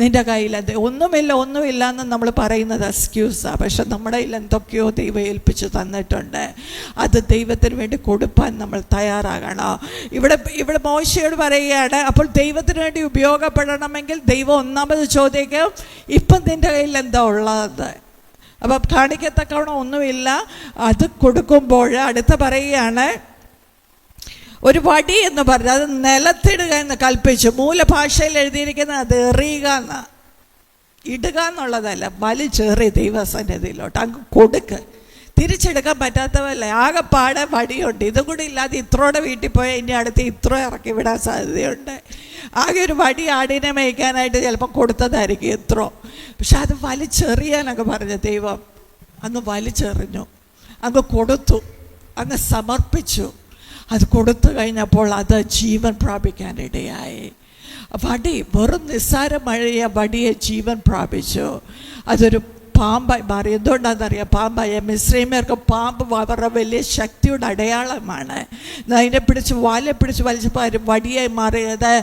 നിൻ്റെ കയ്യിൽ ഒന്നുമില്ല എന്ന് നമ്മൾ പറയുന്നത് എക്സ്ക്യൂസാണ്. പക്ഷെ നമ്മുടെ കയ്യിൽ എന്തൊക്കെയോ ദൈവം ഏൽപ്പിച്ച് തന്നിട്ടുണ്ട്. അത് ദൈവത്തിന് വേണ്ടി കൊടുക്കാൻ നമ്മൾ തയ്യാറാകണം. ഇവിടെ മോശയോട് പറയുകയാണ്, അപ്പോൾ ദൈവത്തിന് വേണ്ടി ഉപയോഗപ്പെടണമെങ്കിൽ ദൈവം ഒന്നാമത് ചോദിക്കും, ഇപ്പം നിൻ്റെ കയ്യിൽ എന്താ ഉള്ളത്? അപ്പം കാണിക്കത്തക്കവണ്ണം ഒന്നുമില്ല. അത് കൊടുക്കുമ്പോൾ അടുത്ത പറയുകയാണ്, ഒരു വടി എന്ന് പറഞ്ഞാൽ അത് നിലത്തിടുക എന്ന് കൽപ്പിച്ചു. മൂലഭാഷയിൽ എഴുതിയിരിക്കുന്നത് അത് എറിയുക എന്ന, ഇടുക എന്നുള്ളതല്ല, വലിച്ചെറി ദൈവസന്നിധിയിലോട്ട് അങ്ങ് കൊടുക്ക്. തിരിച്ചെടുക്കാൻ പറ്റാത്തവല്ല, ആകെപ്പാടെ വടിയുണ്ട്. ഇതും കൂടി ഇല്ലാതെ ഇത്രോടെ വീട്ടിൽ പോയാൽ ഇനി അടുത്ത് ഇത്ര ഇറക്കി വിടാൻ സാധ്യതയുണ്ട്. ആകെ ഒരു വടി ആടിനെ മേയ്ക്കാനായിട്ട് ചിലപ്പോൾ കൊടുത്തതായിരിക്കും ഇത്രോ. പക്ഷെ അത് വലിച്ചെറിയാനൊക്കെ പറഞ്ഞ ദൈവം അങ്ങ് വലിച്ചെറിഞ്ഞു, അങ്ങ് കൊടുത്തു, അങ്ങ് സമർപ്പിച്ചു. അത് കൊടുത്തു കഴിഞ്ഞപ്പോൾ അത് ജീവൻ പ്രാപിക്കാനിടയായി. വടി വെറും നിസ്സാരമായ വടിയെ ജീവൻ പ്രാപിച്ചു. അതൊരു പാമ്പായി മാറി. എന്തുകൊണ്ടാണെന്നറിയാം? പാമ്പായ മിസ്രൈമ്യർക്ക് പാമ്പ് അവരുടെ വലിയ ശക്തിയുടെ അടയാളമാണ്. അതിനെ വാലെ പിടിച്ച് വലിച്ചപ്പോൾ വടിയായി മാറിയത്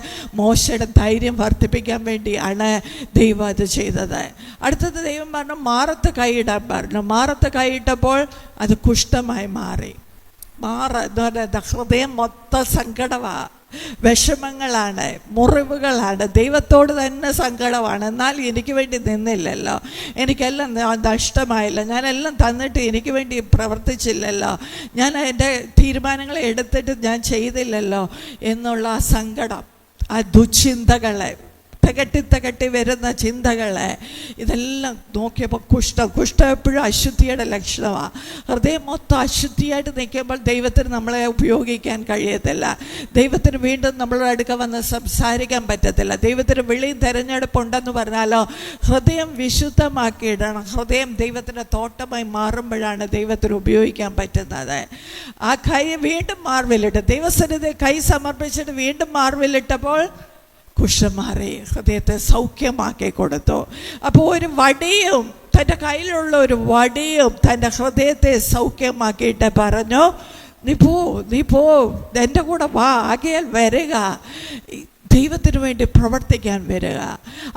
മോശയുടെ ധൈര്യം വർദ്ധിപ്പിക്കാൻ വേണ്ടിയാണ് ദൈവം അത് ചെയ്തത്. അടുത്തത് ദൈവം പറഞ്ഞു മാറത്ത് കൈയിടാൻ പറഞ്ഞു. മാറത്ത് കൈയിട്ടപ്പോൾ അത് കുഷ്ഠമായി മാറി. എന്ന് പറയുന്നത് ഹൃദയം മൊത്തം സങ്കടമാണ്, വിഷമങ്ങളാണ്, മുറിവുകളാണ്, ദൈവത്തോട് തന്നെ സങ്കടമാണ്. എന്നാൽ എനിക്ക് വേണ്ടി നിന്നില്ലല്ലോ, എനിക്കെല്ലാം നഷ്ടമായില്ല, ഞാനെല്ലാം തന്നിട്ട് എനിക്ക് വേണ്ടി പ്രവർത്തിച്ചില്ലല്ലോ, ഞാൻ എൻ്റെ തീരുമാനങ്ങൾ എടുത്തിട്ട് ഞാൻ ചെയ്തില്ലല്ലോ എന്നുള്ള ആ സങ്കടം, ആ ദുശ്ചിന്തകളെ, തകട്ടി വരുന്ന ചിന്തകളെ, ഇതെല്ലാം നോക്കിയപ്പോൾ കുഷ്ഠം എപ്പോഴും അശുദ്ധിയുടെ ലക്ഷണമാണ്. ഹൃദയം മൊത്തം അശുദ്ധിയായിട്ട് നിൽക്കുമ്പോൾ ദൈവത്തിന് നമ്മളെ ഉപയോഗിക്കാൻ കഴിയത്തില്ല. ദൈവത്തിന് വീണ്ടും നമ്മളുടെ അടുക്ക വന്ന് സംസാരിക്കാൻ പറ്റത്തില്ല. ദൈവത്തിന് വിളിയും തിരഞ്ഞെടുപ്പുണ്ടെന്ന് പറഞ്ഞാലോ ഹൃദയം വിശുദ്ധമാക്കിയിടണം. ഹൃദയം ദൈവത്തിൻ്റെ തോട്ടമായി മാറുമ്പോഴാണ് ദൈവത്തിന് ഉപയോഗിക്കാൻ പറ്റുന്നത്. ആ കൈ വീണ്ടും മാർവിലിട്ട്, ദൈവസന്നിധി കൈ സമർപ്പിച്ചിട്ട് വീണ്ടും മാർവിലിട്ടപ്പോൾ കുഷ്ഠം മാറി, ഹൃദയത്തെ സൗഖ്യമാക്കി കൊടുത്തു. അപ്പോൾ ഒരു വടിയും, തൻ്റെ കയ്യിലുള്ള ഒരു വടിയും തൻ്റെ ഹൃദയത്തെ സൗഖ്യമാക്കിയിട്ട് പറഞ്ഞു, നീ പോ എൻ്റെ കൂടെ വാ, ആകയാൽ വരിക, ദൈവത്തിന് വേണ്ടി പ്രവർത്തിക്കാൻ വരിക.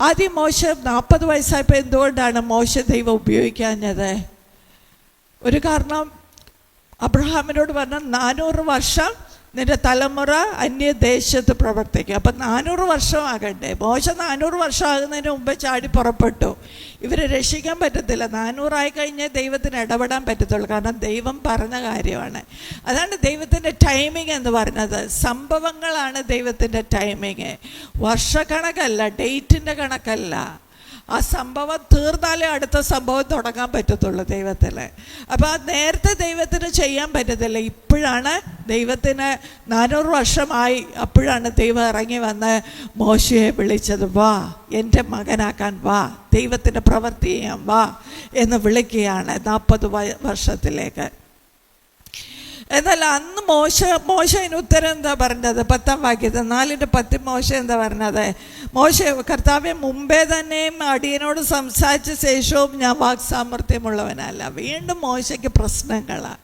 ആദ്യം മോശ 40 വയസ്സായപ്പോൾ എന്തുകൊണ്ടാണ് മോശ ദൈവം ഉപയോഗിക്കാഞ്ഞത്? ഒരു കാരണം, അബ്രഹാമിനോട് പറഞ്ഞ 400 വർഷം നിന്റെ തലമുറ അന്യദേശത്ത് പ്രവർത്തിക്കും. അപ്പം 400 വർഷമാകണ്ടേ? മോശ 400 വർഷമാകുന്നതിന് മുമ്പേ ചാടി പുറപ്പെട്ടു. ഇവരെ രക്ഷിക്കാൻ പറ്റത്തില്ല. 400 ആയി കഴിഞ്ഞാൽ ദൈവത്തിന് ഇടപെടാൻ പറ്റത്തുള്ളൂ. കാരണം ദൈവം പറഞ്ഞ കാര്യമാണ്. അതാണ് ദൈവത്തിൻ്റെ ടൈമിങ് എന്ന് പറഞ്ഞത്. സംഭവങ്ങളാണ് ദൈവത്തിൻ്റെ ടൈമിങ്. വർഷക്കണക്കല്ല, ഡേറ്റിൻ്റെ കണക്കല്ല. ആ സംഭവം തീർന്നാലേ അടുത്ത സംഭവം തുടങ്ങാൻ പറ്റത്തുള്ളൂ ദൈവത്തിൽ. അപ്പോൾ അത് നേരത്തെ ദൈവത്തിന് ചെയ്യാൻ പറ്റത്തില്ല. ഇപ്പോഴാണ് ദൈവത്തിന് 400 വർഷമായി. അപ്പോഴാണ് ദൈവം ഇറങ്ങി വന്ന് മോശയെ വിളിച്ചത്. വാ, എൻ്റെ മകനാക്കാൻ വാ, ദൈവത്തിൻ്റെ പ്രവൃത്തി ചെയ്യാൻ വാ എന്ന് വിളിക്കുകയാണ് 40 വർഷത്തിലേക്ക്. എന്നാൽ അന്ന് മോശന് ഉത്തരം എന്താ പറഞ്ഞത്? 10-ാം വാക്യത്തിൽ 4:10 മോശ എന്താ പറഞ്ഞത്? മോശ, കർത്താവെ, മുമ്പേ തന്നെയും അടിയനോട് സംസാരിച്ച ശേഷവും ഞാൻ വാക്സാമർത്ഥ്യമുള്ളവനല്ല. വീണ്ടും മോശയ്ക്ക് പ്രശ്നങ്ങളാണ്.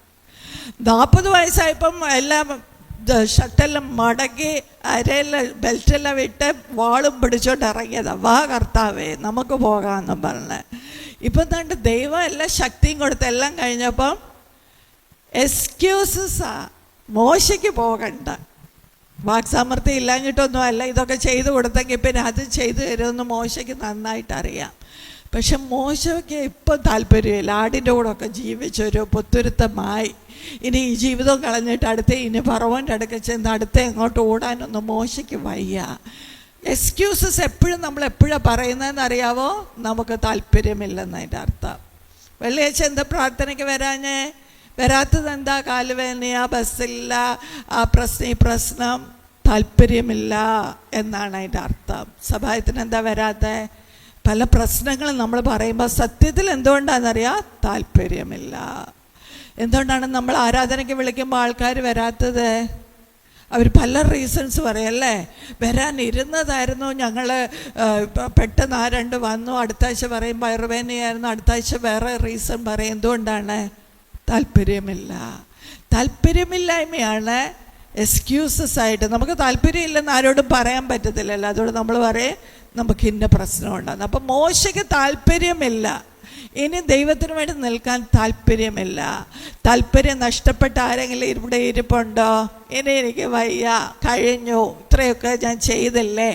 40 വയസ്സായപ്പം എല്ലാം ഷർട്ടെല്ലാം മടക്കി അരയെല്ലാം ബെൽറ്റെല്ലാം വിട്ട് വാളും പിടിച്ചോണ്ട് ഇറങ്ങിയതാണ്. വാ കർത്താവേ, നമുക്ക് പോകാമെന്നും പറഞ്ഞ്. ഇപ്പം തണ്ട് ദൈവം എല്ലാം ശക്തിയും കൊടുത്ത് എല്ലാം കഴിഞ്ഞപ്പം എക്സ്ക്യൂസസാ. മോശയ്ക്ക് പോകണ്ട, വാക്സാമർത്ഥ്യം ഇല്ലാഞ്ഞിട്ടൊന്നും അല്ല. ഇതൊക്കെ ചെയ്തു കൊടുത്തെങ്കിൽ പിന്നെ അത് ചെയ്തു തരുമെന്ന് മോശയ്ക്ക് നന്നായിട്ട് അറിയാം. പക്ഷെ മോശയ്ക്ക് ഇപ്പം താല്പര്യമില്ല. ആടിൻ്റെ കൂടെ ഒക്കെ ജീവിച്ചൊരു പൊത്തുരുത്തമായി. ഇനി ഈ ജീവിതം കളഞ്ഞിട്ട് ഇനി ഫറവോൻ്റെ അടുക്ക ചെന്ന് എങ്ങോട്ട് ഓടാനൊന്നും മോശയ്ക്ക് വയ്യ. എക്സ്ക്യൂസസ് എപ്പോഴും നമ്മൾ എപ്പോഴാണ് പറയുന്നതെന്ന് അറിയാവോ? നമുക്ക് താല്പര്യമില്ലെന്നതിൻ്റെ അർത്ഥം. വെള്ളിയാഴ്ച എന്താ പ്രാർത്ഥനയ്ക്ക് വരാത്തത് എന്താ? കാലുവേദനയാ, ബസ്സില്ല, ആ പ്രശ്നം, ഈ പ്രശ്നം, താല്പര്യമില്ല എന്നാണ് അതിൻ്റെ അർത്ഥം. സഭായത്തിന് എന്താ വരാത്തത്? പല പ്രശ്നങ്ങളും നമ്മൾ പറയുമ്പോൾ സത്യത്തിൽ എന്തുകൊണ്ടാണെന്നറിയാം? താല്പര്യമില്ല. എന്തുകൊണ്ടാണ് നമ്മൾ ആരാധനയ്ക്ക് വിളിക്കുമ്പോൾ ആൾക്കാർ വരാത്തത്? അവർ പല റീസൺസ് പറയല്ലേ. വരാനിരുന്നതായിരുന്നു, ഞങ്ങൾ പെട്ടെന്ന് 2 വന്നു. അടുത്ത ആഴ്ച പറയും വയറുവേദനയായിരുന്നു, അടുത്ത ആഴ്ച വേറെ റീസൺ പറയും. എന്തുകൊണ്ടാണ്? താല്പര്യമില്ല. താല്പര്യമില്ലായ്മയാണ് എക്സ്ക്യൂസസ് ആയിട്ട്. നമുക്ക് താല്പര്യമില്ലെന്ന് ആരോടും പറയാൻ പറ്റത്തില്ലല്ലോ. അതുകൊണ്ട് നമ്മൾ പറയും നമുക്ക് ഇന്ന പ്രശ്നമുണ്ടെന്ന്. അപ്പം മോശയ്ക്ക് താല്പര്യമില്ല. ഇനി ദൈവത്തിന് വേണ്ടി നിൽക്കാൻ താല്പര്യമില്ല. താല്പര്യം നഷ്ടപ്പെട്ട ആരെങ്കിലും ഇവിടെ ഇരിപ്പുണ്ടോ? ഇനി എനിക്ക് വയ്യ, കഴിഞ്ഞു, ഇത്രയൊക്കെ ഞാൻ ചെയ്തില്ലേ.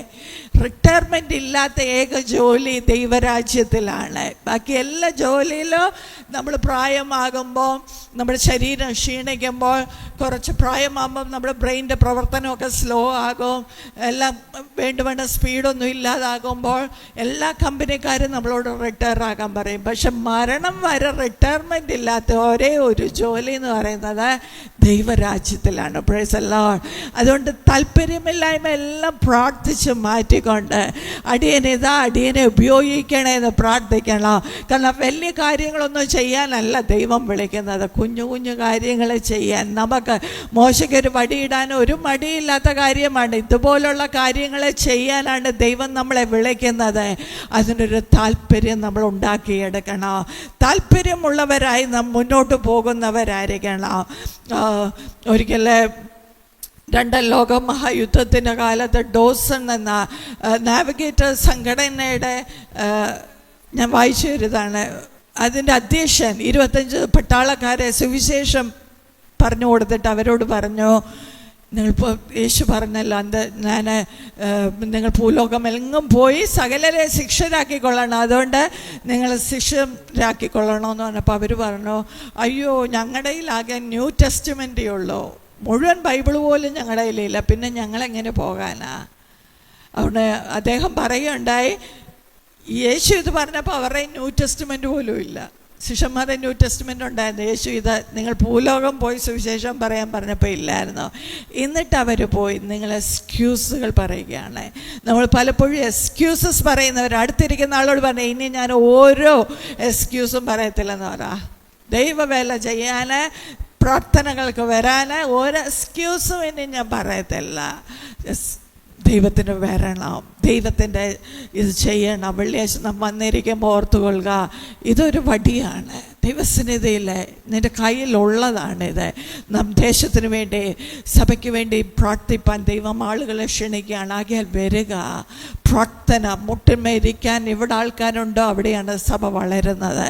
റിട്ടയർമെൻ്റ് ഇല്ലാത്ത ഏക ജോലി ദൈവരാജ്യത്തിലാണ്. ബാക്കി എല്ലാ ജോലിയിലും നമ്മൾ പ്രായമാകുമ്പോൾ, നമ്മുടെ ശരീരം ക്ഷീണിക്കുമ്പോൾ, കുറച്ച് പ്രായമാകുമ്പം നമ്മുടെ ബ്രെയിനിൻ്റെ പ്രവർത്തനമൊക്കെ സ്ലോ ആകും. എല്ലാം വേണ്ട സ്പീഡൊന്നും ഇല്ലാതാകുമ്പോൾ എല്ലാ കമ്പനിക്കാരും നമ്മളോട് റിട്ടയർ ആകാൻ പറയും. പക്ഷെ മരണം വരെ റിട്ടയർമെൻ്റ് ഇല്ലാത്ത ഒരേ ഒരു ജോലി എന്ന് പറയുന്നത് ദൈവരാജ്യത്തിലാണ്. Praise the Lord. അതുകൊണ്ട് താല്പര്യമില്ലായ്മ എല്ലാം പ്രാർത്ഥിച്ച് മാറ്റിക്കൊണ്ട് അടിയനെ ഉപയോഗിക്കണേ എന്ന് പ്രാർത്ഥിക്കണം. കാരണം വലിയ കാര്യങ്ങളൊന്നും ചെയ്യാനല്ല ദൈവം വിളിക്കുന്നത്, കുഞ്ഞു കുഞ്ഞു കാര്യങ്ങൾ ചെയ്യാൻ. നമുക്ക് മോശയ്ക്കൊരു വടിയിടാൻ ഒരു മടിയില്ലാത്ത കാര്യമാണ്. ഇതുപോലുള്ള കാര്യങ്ങൾ ചെയ്യാനാണ് ദൈവം നമ്മളെ വിളിക്കുന്നത്. അതിനൊരു താല്പര്യം നമ്മൾ ഉണ്ടാക്കിയെടുക്കണം. താല്പര്യമുള്ളവരായി നാം മുന്നോട്ട് പോകുന്നവരായിരിക്കണം. ഒരിക്കലേ 2ാം ലോക മഹായുദ്ധത്തിൻ്റെ കാലത്ത് ഡോസൺ എന്ന നാവിഗേറ്റർ സംഘടനയുടെ ഞാൻ വായിച്ചു വരുന്നതാണ്. അതിൻ്റെ അധ്യക്ഷൻ 25 പട്ടാളക്കാരെ സുവിശേഷം പറഞ്ഞു കൊടുത്തിട്ട് അവരോട് പറഞ്ഞു, നിങ്ങളിപ്പോൾ യേശു പറഞ്ഞല്ലോ, നിങ്ങൾ ഭൂലോകമെങ്ങും പോയി സകലരെ ശിഷ്യരാക്കിക്കൊള്ളണം, അതുകൊണ്ട് നിങ്ങൾ ശിഷ്യരാക്കിക്കൊള്ളണമെന്ന് പറഞ്ഞപ്പോൾ അവർ പറഞ്ഞു, അയ്യോ ഞങ്ങളുടെ കയ്യിലാകെ ന്യൂ ടെസ്റ്റ്മെൻ്റേ ഉള്ളൂ, മുഴുവൻ ബൈബിൾ പോലും ഞങ്ങളുടെ കയ്യിലില്ല, പിന്നെ ഞങ്ങളെങ്ങനെ പോകാനാ? അതുകൊണ്ട് അദ്ദേഹം പറയുകയുണ്ടായി, യേശു ഇത് പറഞ്ഞപ്പോൾ അവരുടെ ന്യൂ ടെസ്റ്റ്മെൻറ്റ് പോലും ഇല്ല. ശിഷ്യന്മാരുടെ ന്യൂ ടെസ്റ്റ്മെൻ്റ് ഉണ്ടായിരുന്നു. യേശു ഇത് നിങ്ങൾ ഭൂലോകം പോയി സുവിശേഷം പറയാൻ പറഞ്ഞപ്പോൾ ഇല്ലായിരുന്നു. എന്നിട്ട് അവർ പോയി നിങ്ങൾ എക്സ്ക്യൂസുകൾ പറയുകയാണ്. നമ്മൾ പലപ്പോഴും എക്സ്ക്യൂസസ് പറയുന്നവർ അടുത്തിരിക്കുന്ന ആളോട് പറഞ്ഞു, ഇനി ഞാൻ ഓരോ എക്സ്ക്യൂസും പറയത്തില്ലെന്ന് പറ. ദൈവവേല ചെയ്യാൻ, പ്രാർത്ഥനകൾക്ക് വരാൻ ഒരു എക്സ്ക്യൂസും ഇനി ഞാൻ പറയത്തില്ല. ദൈവത്തിന് വരണം, ദൈവത്തിൻ്റെ ഇത് ചെയ്യണം. വെള്ളിയാഴ്ച നാം വന്നിരിക്കുമ്പോൾ ഓർത്തുകൊള്ളുക, ഇതൊരു വടിയാണ്. ദൈവസന്നിധിയിൽ നിൻ്റെ കയ്യിലുള്ളതാണിത്. നാം ദേശത്തിന് വേണ്ടി, സഭയ്ക്ക് വേണ്ടി പ്രാർത്ഥിപ്പാൻ ദൈവം ആളുകളെ ക്ഷണിക്കുകയാണ്. ആകയാൽ വരിക, പ്രാർത്ഥന. മുട്ടിന്മേരിക്കാൻ ഇവിടെ ആൾക്കാരുണ്ടോ അവിടെയാണ് സഭ വളരുന്നത്,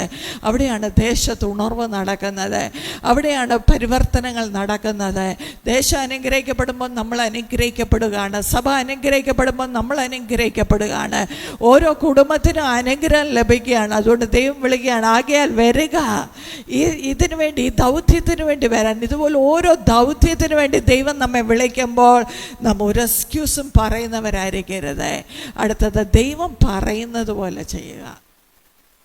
അവിടെയാണ് ദേശത്ത് ഉണർവ് നടക്കുന്നത്, അവിടെയാണ് പരിവർത്തനങ്ങൾ നടക്കുന്നത്. ദേശം അനുഗ്രഹിക്കപ്പെടുമ്പോൾ നമ്മൾ അനുഗ്രഹിക്കപ്പെടുകയാണ്, സഭ അനുഗ്രഹിക്കപ്പെടുമ്പോൾ നമ്മൾ അനുഗ്രഹിക്കപ്പെടുകയാണ്, ഓരോ കുടുംബത്തിനും അനുഗ്രഹം ലഭിക്കുകയാണ്. അതുകൊണ്ട് ദൈവം വിളിക്കുകയാണ്, ആകയാൽ വരിക. ഇതിനു വേണ്ടി, ഈ ദൗത്യത്തിന് വേണ്ടി വരാൻ. ഇതുപോലെ ഓരോ ദൗത്യത്തിന് വേണ്ടി ദൈവം നമ്മെ വിളിക്കുമ്പോൾ നാം ഒരു എക്സ്ക്യൂസും പറയുന്നവരായിരിക്കരുത്. അടുത്തത്, ദൈവം പറയുന്നത് പോലെ ചെയ്യുക.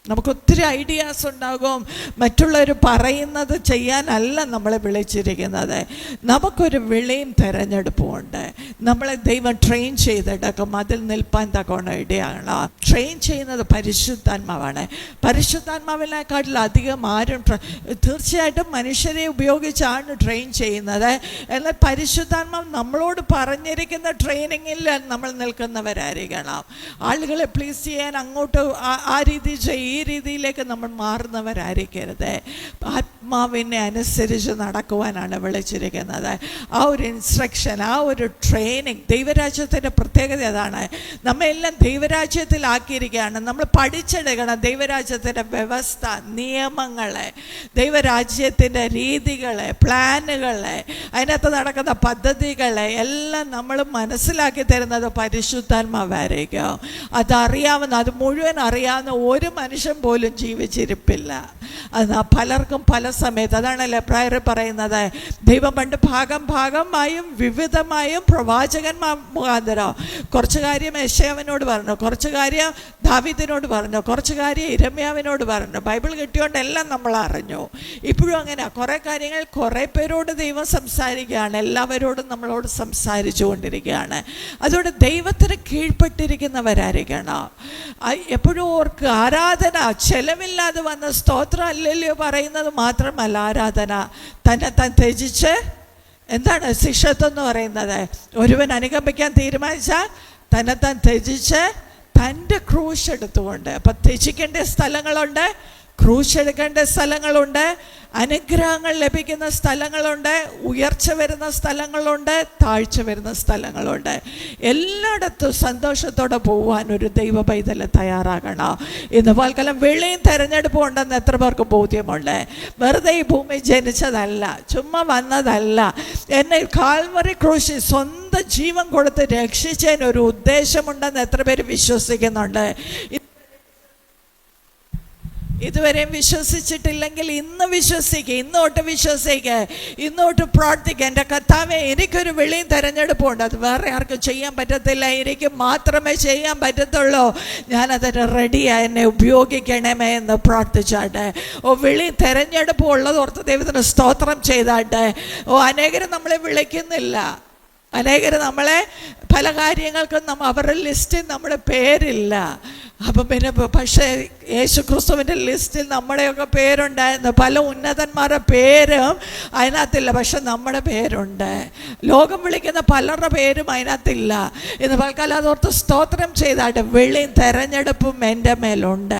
നമുക്കൊത്തിരി ഐഡിയാസ് ഉണ്ടാകും, മറ്റുള്ളവർ പറയുന്നത് ചെയ്യാനല്ല നമ്മളെ വിളിച്ചിരിക്കുന്നത്. നമുക്കൊരു വിളിയും തിരഞ്ഞെടുപ്പുമുണ്ട്. നമ്മളെ ദൈവം ട്രെയിൻ ചെയ്തെടുക്കും, അതിൽ നിൽപ്പാൻ തക്കോണം ഇടയാണ്. ട്രെയിൻ ചെയ്യുന്നത് പരിശുദ്ധാത്മാവാണ്. പരിശുദ്ധാത്മാവിനെക്കാട്ടിൽ അധികം ആരും തീർച്ചയായിട്ടും മനുഷ്യരെ ഉപയോഗിച്ചാണ് ട്രെയിൻ ചെയ്യുന്നത്. എന്നാൽ പരിശുദ്ധാത്മാവ് നമ്മളോട് പറഞ്ഞിരിക്കുന്ന ട്രെയിനിങ്ങിൽ നമ്മൾ നിൽക്കുന്നവരായിരിക്കണം. ആളുകളെ പ്ലീസ് ചെയ്യാൻ അങ്ങോട്ട് ആ രീതി ഈ രീതിയിലേക്ക് നമ്മൾ മാറുന്നവരായിരിക്കരുത്. ആത്മാവിനെ അനുസരിച്ച് നടക്കുവാനാണ് വിളിച്ചിരിക്കുന്നത്. ആ ഒരു ഇൻസ്ട്രക്ഷൻ, ആ ഒരു ട്രെയിനിങ്, ദൈവരാജ്യത്തിൻ്റെ പ്രത്യേകത അതാണ്. നമ്മെല്ലാം ദൈവരാജ്യത്തിലാക്കിയിരിക്കുകയാണ്. നമ്മൾ പഠിച്ചെടുക്കണം ദൈവരാജ്യത്തിൻ്റെ വ്യവസ്ഥ, നിയമങ്ങളെ, ദൈവരാജ്യത്തിൻ്റെ രീതികളെ, പ്ലാനുകളെ, അതിനകത്ത് നടക്കുന്ന പദ്ധതികളെ എല്ലാം നമ്മൾ മനസ്സിലാക്കി തരുന്നത് പരിശുദ്ധാത്മാവായിരിക്കും. അതറിയാവുന്ന, അത് മുഴുവൻ അറിയാവുന്ന ഒരു മനുഷ്യൻ പോലും ജീവിച്ചിരിപ്പില്ല. അത് പലർക്കും പല സമയത്ത്, അതാണല്ലോ എബ്രായർ പറയുന്നത്, ദൈവം പണ്ട് ഭാഗമായും വിവിധമായും പ്രവാചകന്മാർ മുഖാന്തരം കുറച്ച് കാര്യം യെശയ്യാവിനോട് പറഞ്ഞു, കുറച്ച് കാര്യം ദാവീദിനോട് പറഞ്ഞു, കുറച്ച് കാര്യം യിരെമ്യാവിനോട് പറഞ്ഞു. ബൈബിൾ കിട്ടിയോണ്ടെല്ലാം നമ്മൾ അറിഞ്ഞു. ഇപ്പോഴും അങ്ങനെ കുറേ കാര്യങ്ങൾ കുറേ പേരോട് ദൈവം സംസാരിക്കുകയാണ്, എല്ലാവരോടും നമ്മളോട് സംസാരിച്ചു കൊണ്ടിരിക്കുകയാണ്. അതുകൊണ്ട് ദൈവത്തിന് കീഴ്പ്പെട്ടിരിക്കുന്നവരായിരിക്കണം. എപ്പോഴും ഓർക്ക്, ആരാധന ചെലവില്ലാതെ വന്ന സ്തോത്രം അല്ലല്ലോ പറയുന്നത് മാത്രമല്ല, ആരാധന തന്നെ താൻ ത്യജിച്ച്, എന്താണ് ശിഷ്യത്വം എന്ന് പറയുന്നത്? ഒരുവൻ അനുഗമിക്കാൻ തീരുമാനിച്ചാൽ തന്നെ താൻ ത്യജിച്ച് തൻ്റെ ക്രൂശ് എടുത്തുകൊണ്ട്. അപ്പം ത്യജിക്കേണ്ട സ്ഥലങ്ങളുണ്ട്, ക്രൂശ് എടുക്കേണ്ട സ്ഥലങ്ങളുണ്ട്, അനുഗ്രഹങ്ങൾ ലഭിക്കുന്ന സ്ഥലങ്ങളുണ്ട്, ഉയർച്ച വരുന്ന സ്ഥലങ്ങളുണ്ട്, താഴ്ച വരുന്ന സ്ഥലങ്ങളുണ്ട്. എല്ലായിടത്തും സന്തോഷത്തോടെ പോകാൻ ഒരു ദൈവ പൈതൽ തയ്യാറാകണം. ഇന്ന് പൽക്കാലം വെളിയും തെരഞ്ഞെടുപ്പും ഉണ്ടെന്ന് എത്ര പേർക്ക് ബോധ്യമുണ്ട്? വെറുതെ ഈ ഭൂമി ജനിച്ചതല്ല, ചുമ്മാ വന്നതല്ല. എന്നെ കാൽവറി ക്രൂശിൽ സ്വന്തം ജീവൻ കൊടുത്ത് രക്ഷിച്ചതിനൊരു ഉദ്ദേശമുണ്ടെന്ന് എത്ര പേര് വിശ്വസിക്കുന്നുണ്ട്? ഇതുവരെയും വിശ്വസിച്ചിട്ടില്ലെങ്കിൽ ഇന്ന് വിശ്വസിക്കുക, ഇന്നോട്ട് വിശ്വസിക്കുക, ഇന്നോട്ട് പ്രാർത്ഥിക്കുക. എൻ്റെ കർത്താവേ, എനിക്കൊരു വെളിയും തെരഞ്ഞെടുപ്പുണ്ട്, അത് വേറെ ആർക്കും ചെയ്യാൻ പറ്റത്തില്ല, എനിക്ക് മാത്രമേ ചെയ്യാൻ പറ്റത്തുള്ളൂ, ഞാനതിന് റെഡിയായി, എന്നെ ഉപയോഗിക്കണമേ എന്ന് പ്രാർത്ഥിച്ചാട്ടെ. വെളിയും തെരഞ്ഞെടുപ്പ് ഉള്ളത് ഓർത്ത് ദൈവത്തിന് സ്തോത്രം ചെയ്താട്ടെ. അനേകരും നമ്മളെ വിളിക്കുന്നില്ല, അനേകർ നമ്മളെ പല കാര്യങ്ങൾക്കും അവരുടെ ലിസ്റ്റിൽ നമ്മുടെ പേരില്ല. അപ്പം പിന്നെ പക്ഷേ യേശു ക്രിസ്തുവിൻ്റെ ലിസ്റ്റിൽ നമ്മുടെയൊക്കെ പേരുണ്ടായിരുന്നു. പല ഉന്നതന്മാരുടെ പേരും അതിനകത്തില്ല, പക്ഷെ നമ്മുടെ പേരുണ്ട്. ലോകം വിളിക്കുന്ന പലരുടെ പേരും അതിനകത്തില്ല. ഇന്ന് പൽക്കാലം അതോർത്ത് സ്തോത്രം ചെയ്താട്ടെ. വെളിയും തെരഞ്ഞെടുപ്പും എൻ്റെ മേലുണ്ട്.